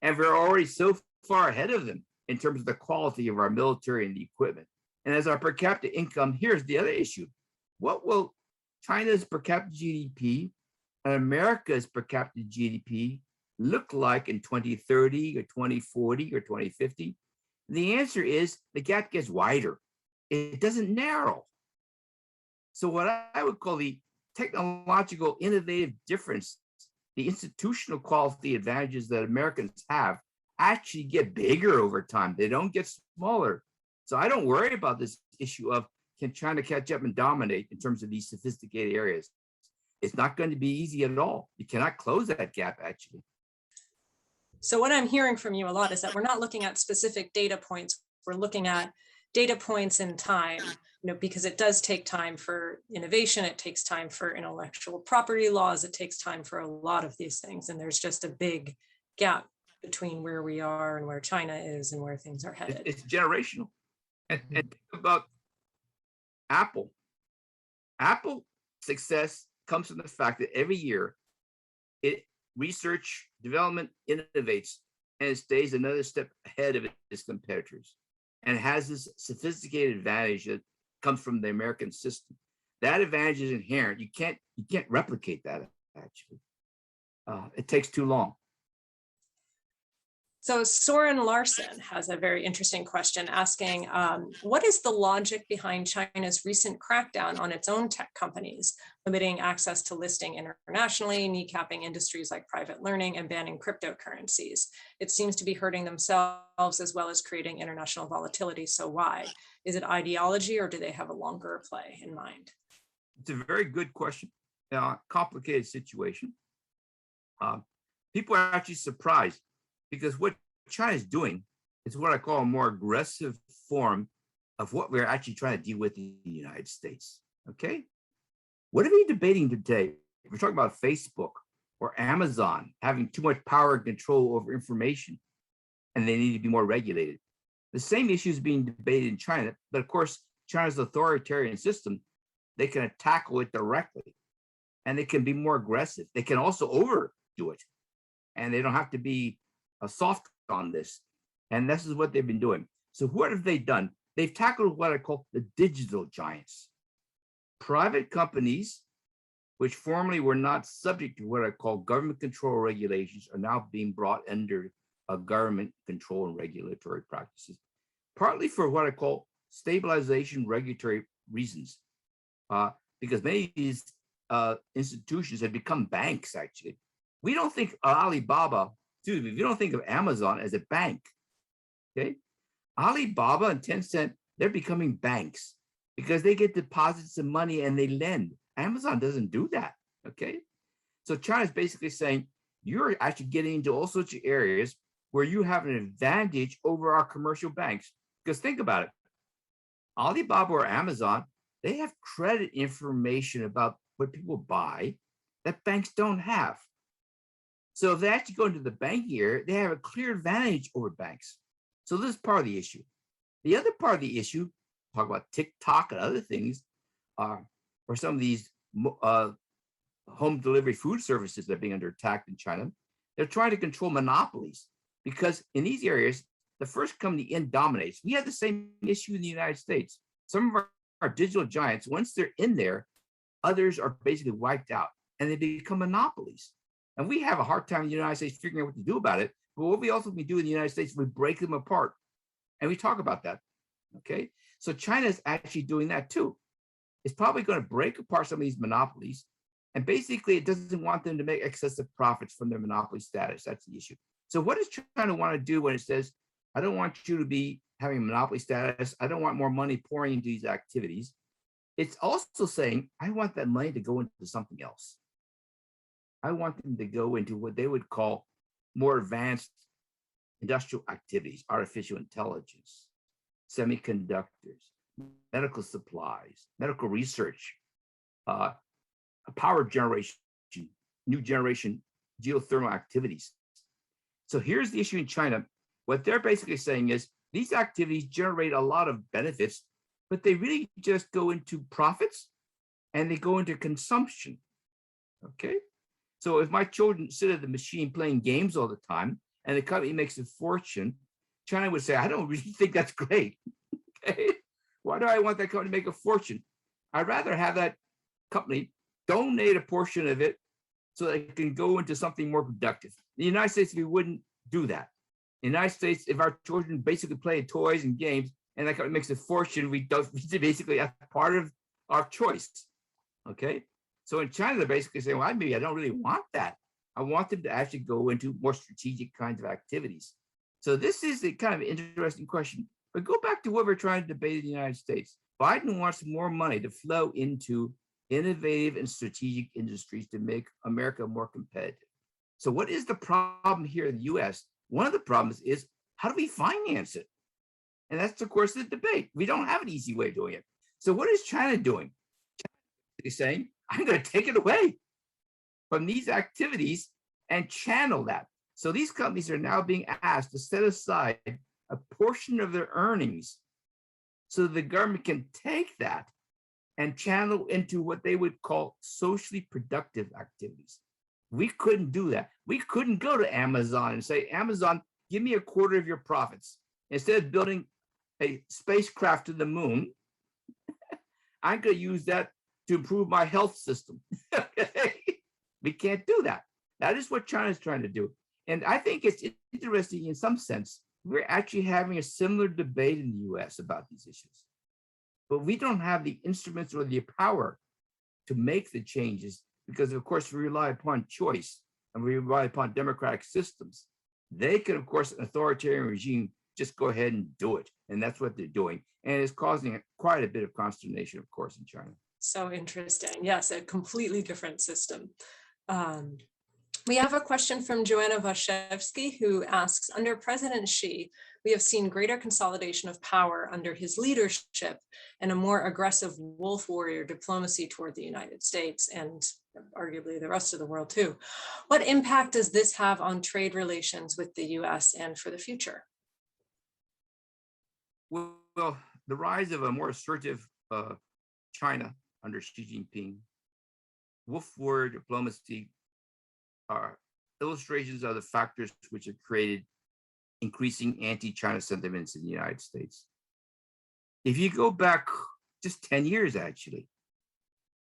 And we're already so far ahead of them in terms of the quality of our military and the equipment. And as our per capita income, here's the other issue. What will China's per capita GDP and America's per capita GDP look like in 2030 or 2040 or 2050? The answer is the gap gets wider. It doesn't narrow. So what I would call the technological innovative difference, the institutional quality advantages that Americans have actually get bigger over time. They don't get smaller. So I don't worry about this issue of can China catch up and dominate in terms of these sophisticated areas. It's not going to be easy at all. You cannot close that gap, actually. So what I'm hearing from you a lot is that we're not looking at specific data points. We're looking at data points in time, because it does take time for innovation. It takes time for intellectual property laws. It takes time for a lot of these things. And there's just a big gap between where we are and where China is and where things are headed. It's generational. And think about Apple. Apple success comes from the fact that every year it research, development, innovates, and it stays another step ahead of its competitors, and has this sophisticated advantage that comes from the American system. That advantage is inherent. You can't replicate that, actually. It takes too long. So Soren Larson has a very interesting question asking, what is the logic behind China's recent crackdown on its own tech companies, limiting access to listing internationally, kneecapping industries like private learning, and banning cryptocurrencies? It seems to be hurting themselves as well as creating international volatility. So why? Is it ideology, or do they have a longer play in mind? It's a very good question. Complicated situation. People are actually surprised, because what China is doing is what I call a more aggressive form of what we're actually trying to deal with in the United States. Okay? What are we debating today? We're talking about Facebook or Amazon having too much power and control over information, and they need to be more regulated. The same issue is being debated in China, but of course, China's authoritarian system, they can tackle it directly, and they can be more aggressive. They can also overdo it, and they don't have to be soft on this. And this is what they've been doing. So what have they done? They've tackled what I call the digital giants. Private companies, which formerly were not subject to what I call government control regulations, are now being brought under government control and regulatory practices, partly for what I call stabilization regulatory reasons, because many of these institutions have become banks, actually. We don't think Alibaba, we don't think of Amazon as a bank, okay? Alibaba and Tencent, they're becoming banks because they get deposits of money and they lend. Amazon doesn't do that, okay? So China's basically saying, you're actually getting into all sorts of areas where you have an advantage over our commercial banks. Because think about it, Alibaba or Amazon, they have credit information about what people buy that banks don't have. So if they actually go into the banking area, they have a clear advantage over banks. So this is part of the issue. The other part of the issue, talk about TikTok and other things, or some of these home delivery food services that are being under attack in China. They're trying to control monopolies, because in these areas, the first company in dominates. We have the same issue in the United States. Some of our digital giants, once they're in there, others are basically wiped out and they become monopolies. And we have a hard time in the United States figuring out what to do about it. But what we ultimately do in the United States, we break them apart. And we talk about that, okay? So China is actually doing that too. It's probably going to break apart some of these monopolies. And basically, it doesn't want them to make excessive profits from their monopoly status. That's the issue. So what does China want to do when it says, I don't want you to be having monopoly status. I don't want more money pouring into these activities. It's also saying, I want that money to go into something else. I want them to go into what they would call more advanced industrial activities, artificial intelligence, semiconductors, medical supplies, medical research, power generation, new generation geothermal activities. So here's the issue in China. What they're basically saying is these activities generate a lot of benefits, but they really just go into profits and they go into consumption. Okay. So if my children sit at the machine playing games all the time and the company makes a fortune, China would say, I don't really think that's great. Okay. Why do I want that company to make a fortune? I'd rather have that company donate a portion of it so that it can go into something more productive. In the United States, we wouldn't do that. In the United States, if our children basically play toys and games and that company makes a fortune, we basically as part of our choice. Okay. So in China, they're basically saying, well, maybe I don't really want that. I want them to actually go into more strategic kinds of activities. So this is a kind of interesting question. But go back to what we're trying to debate in the United States. Biden wants more money to flow into innovative and strategic industries to make America more competitive. So what is the problem here in the US? One of the problems is how do we finance it? And that's, of course, the debate. We don't have an easy way of doing it. So what is China doing? China is saying, I'm going to take it away from these activities and channel that. So these companies are now being asked to set aside a portion of their earnings so the government can take that and channel into what they would call socially productive activities. We couldn't do that. We couldn't go to Amazon and say, Amazon, give me a quarter of your profits. Instead of building a spacecraft to the moon, I'm going to use that to improve my health system. We can't do that. That is what China is trying to do. And I think it's interesting in some sense. We're actually having a similar debate in the US about these issues. But we don't have the instruments or the power to make the changes because, of course, we rely upon choice and we rely upon democratic systems. They can, of course, an authoritarian regime just go ahead and do it. And that's what they're doing. And it's causing quite a bit of consternation, of course, in China. So interesting. Yes, a completely different system. We have a question from Joanna Waszewski, who asks, under President Xi, we have seen greater consolidation of power under his leadership and a more aggressive wolf warrior diplomacy toward the United States and arguably the rest of the world too. What impact does this have on trade relations with the US and for the future? Well, the rise of a more assertive China under Xi Jinping, wolf warrior diplomacy, are illustrations of the factors which have created increasing anti-China sentiments in the United States. If you go back just 10 years, actually,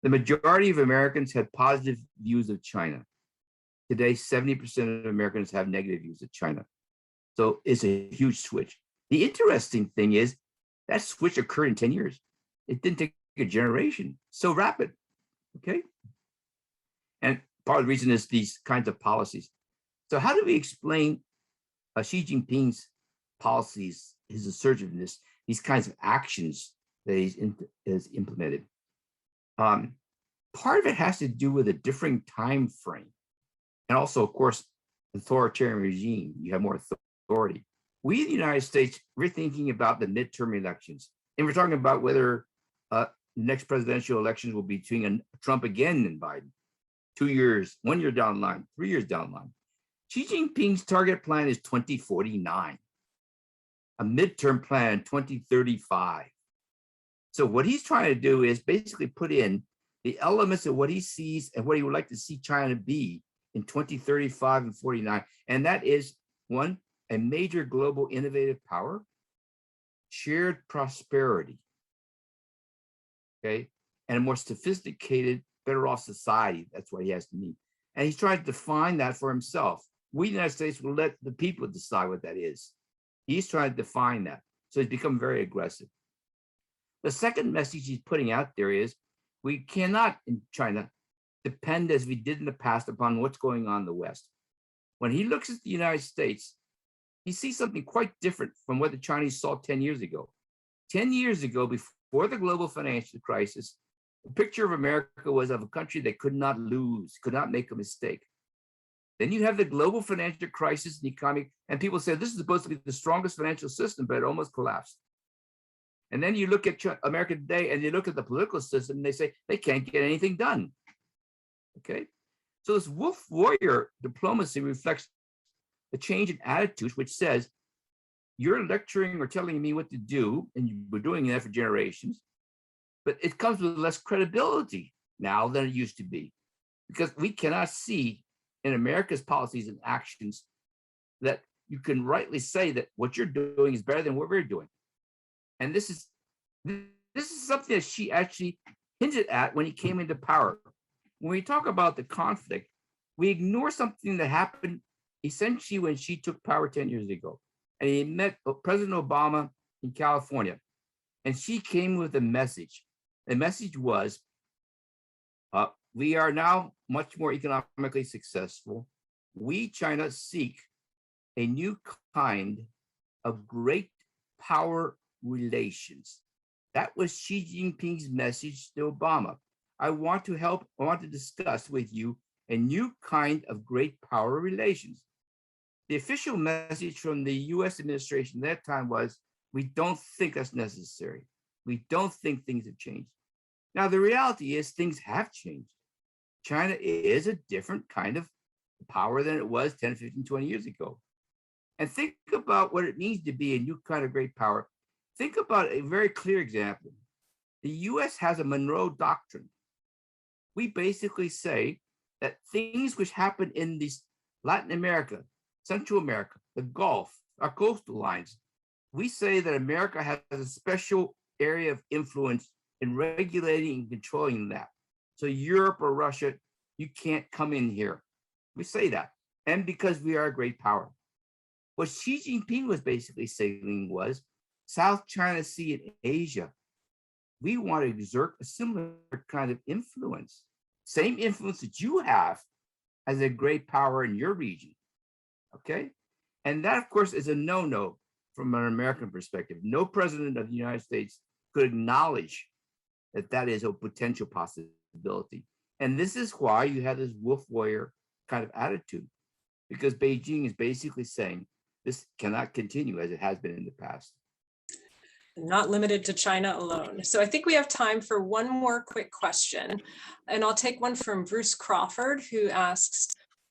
the majority of Americans had positive views of China. Today, 70% of Americans have negative views of China. So it's a huge switch. The interesting thing is that switch occurred in 10 years. It didn't take a generation, so rapid, okay? And part of the reason is these kinds of policies. So how do we explain Xi Jinping's policies, his assertiveness, these kinds of actions that he's implemented? Part of it has to do with a differing time frame. And also, of course, authoritarian regime, you have more authority. We in the United States, we're thinking about the midterm elections. And we're talking about whether the next presidential elections will be between Trump again and Biden. 2 years, 1 year down the line, 3 years down the line. Xi Jinping's target plan is 2049, a midterm plan 2035. So what he's trying to do is basically put in the elements of what he sees and what he would like to see China be in 2035 and 49. And that is, one, a major global innovative power, shared prosperity, okay, and a more sophisticated, better off society. That's what he has to mean. And he's trying to define that for himself. We in the United States will let the people decide what that is. He's trying to define that. So he's become very aggressive. The second message he's putting out there is we cannot in China depend as we did in the past upon what's going on in the West. When he looks at the United States, he sees something quite different from what the Chinese saw 10 years ago. 10 years ago, before the global financial crisis, the picture of America was of a country that could not lose, could not make a mistake. Then you have the global financial crisis and economy, and people say this is supposed to be the strongest financial system, but it almost collapsed. And then you look at America today, and you look at the political system, and they say they can't get anything done. Okay, so this wolf warrior diplomacy reflects a change in attitudes, which says you're lecturing or telling me what to do, and you've been doing that for generations, but it comes with less credibility now than it used to be, because we cannot see in America's policies and actions that you can rightly say that what you're doing is better than what we're doing. And this is something that she actually hinted at when he came into power. When we talk about the conflict, we ignore something that happened essentially when she took power 10 years ago. And he met President Obama in California. And she came with a message. The message was, we are now much more economically successful. We, China, seek a new kind of great power relations. That was Xi Jinping's message to Obama. I want to discuss with you a new kind of great power relations. The official message from the US administration at that time was, we don't think that's necessary. We don't think things have changed. Now, the reality is things have changed. China is a different kind of power than it was 10, 15, 20 years ago. And think about what it means to be a new kind of great power. Think about a very clear example. The US has a Monroe Doctrine. We basically say that things which happen in these Latin America, Central America, the Gulf, our coastal lines, we say that America has a special area of influence in regulating and controlling that. So Europe or Russia, you can't come in here. We say that. And because we are a great power. What Xi Jinping was basically saying was, South China Sea and Asia, we want to exert a similar kind of influence. Same influence that you have as a great power in your region. Okay? And that, of course, is a no-no from an American perspective. No president of the United States could acknowledge that that is a potential possibility. And this is why you have this wolf warrior kind of attitude, because Beijing is basically saying this cannot continue as it has been in the past. Not limited to China alone. So I think we have time for one more quick question. And I'll take one from Bruce Crawford, who asks,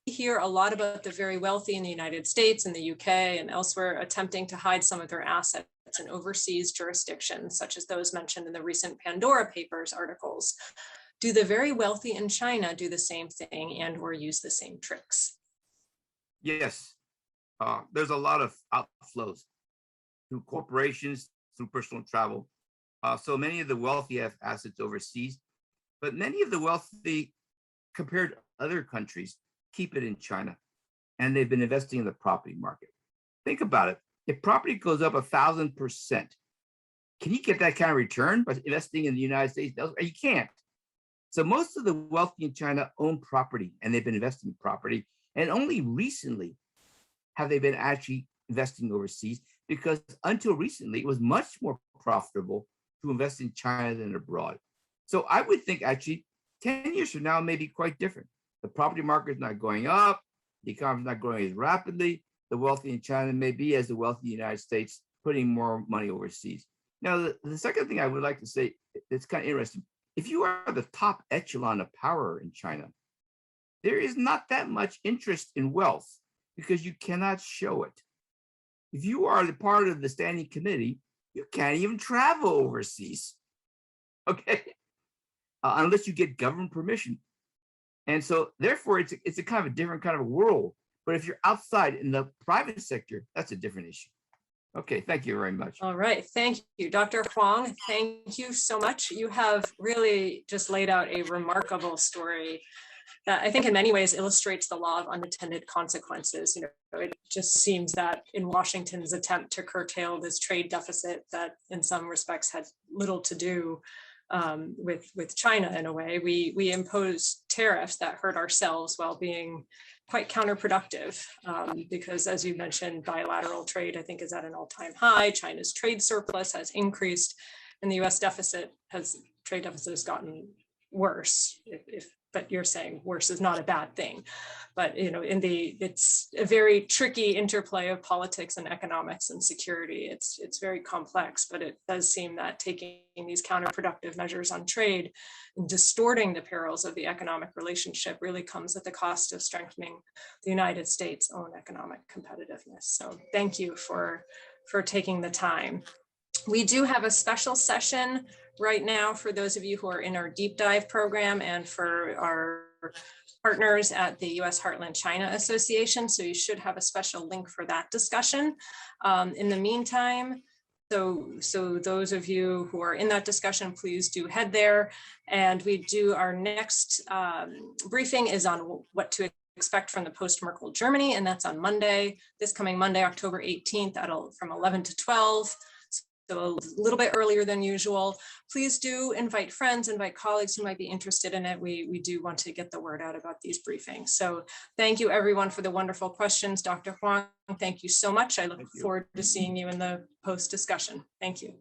we hear a lot about the very wealthy in the United States and the UK and elsewhere attempting to hide some of their assets in overseas jurisdictions, such as those mentioned in the recent Pandora Papers articles. Do the very wealthy in China do the same thing and or use the same tricks? Yes, there's a lot of outflows through corporations, through personal travel. So many of the wealthy have assets overseas, but many of the wealthy, compared to other countries, keep it in China. And they've been investing in the property market. Think about it. If property goes up 1,000%, can you get that kind of return by investing in the United States? You can't. So most of the wealthy in China own property, and they've been investing in property. And only recently have they been actually investing overseas, because until recently, it was much more profitable to invest in China than abroad. So I would think actually 10 years from now may be quite different. The property market is not going up, the economy is not growing as rapidly. The wealthy in China may be as the wealthy in the United States, putting more money overseas. Now, the second thing I would like to say, it's kind of interesting. If you are the top echelon of power in China, there is not that much interest in wealth because you cannot show it. If you are the part of the standing committee, you can't even travel overseas, okay? Unless you get government permission. And so therefore, it's a kind of a different kind of world. But if you're outside in the private sector, that's a different issue. Okay, thank you very much. All right, thank you, Dr. Huang. Thank you so much. You have really just laid out a remarkable story that I think in many ways illustrates the law of unintended consequences. You know, it just seems that in Washington's attempt to curtail this trade deficit that in some respects had little to do with China in a way, we impose tariffs that hurt ourselves while being quite counterproductive because, as you mentioned, bilateral trade, I think, is at an all-time high. China's trade surplus has increased, and the U.S. trade deficit has gotten worse, if but you're saying worse is not a bad thing. But it's a very tricky interplay of politics and economics and security. It's very complex, but it does seem that taking these counterproductive measures on trade and distorting the perils of the economic relationship really comes at the cost of strengthening the United States' own economic competitiveness. So thank you for taking the time. We do have a special session right now for those of you who are in our deep dive program and for our partners at the U.S. Heartland China Association. So you should have a special link for that discussion. In the meantime, so those of you who are in that discussion, please do head there. And we do our next briefing is on what to expect from the post-Merkel Germany, and that's on Monday, this coming Monday, October 18th, from 11 to 12. So a little bit earlier than usual. Please do invite friends, invite colleagues who might be interested in it. We do want to get the word out about these briefings. So thank you everyone for the wonderful questions. Dr. Huang, thank you so much. I look forward to seeing you in the post discussion. Thank you.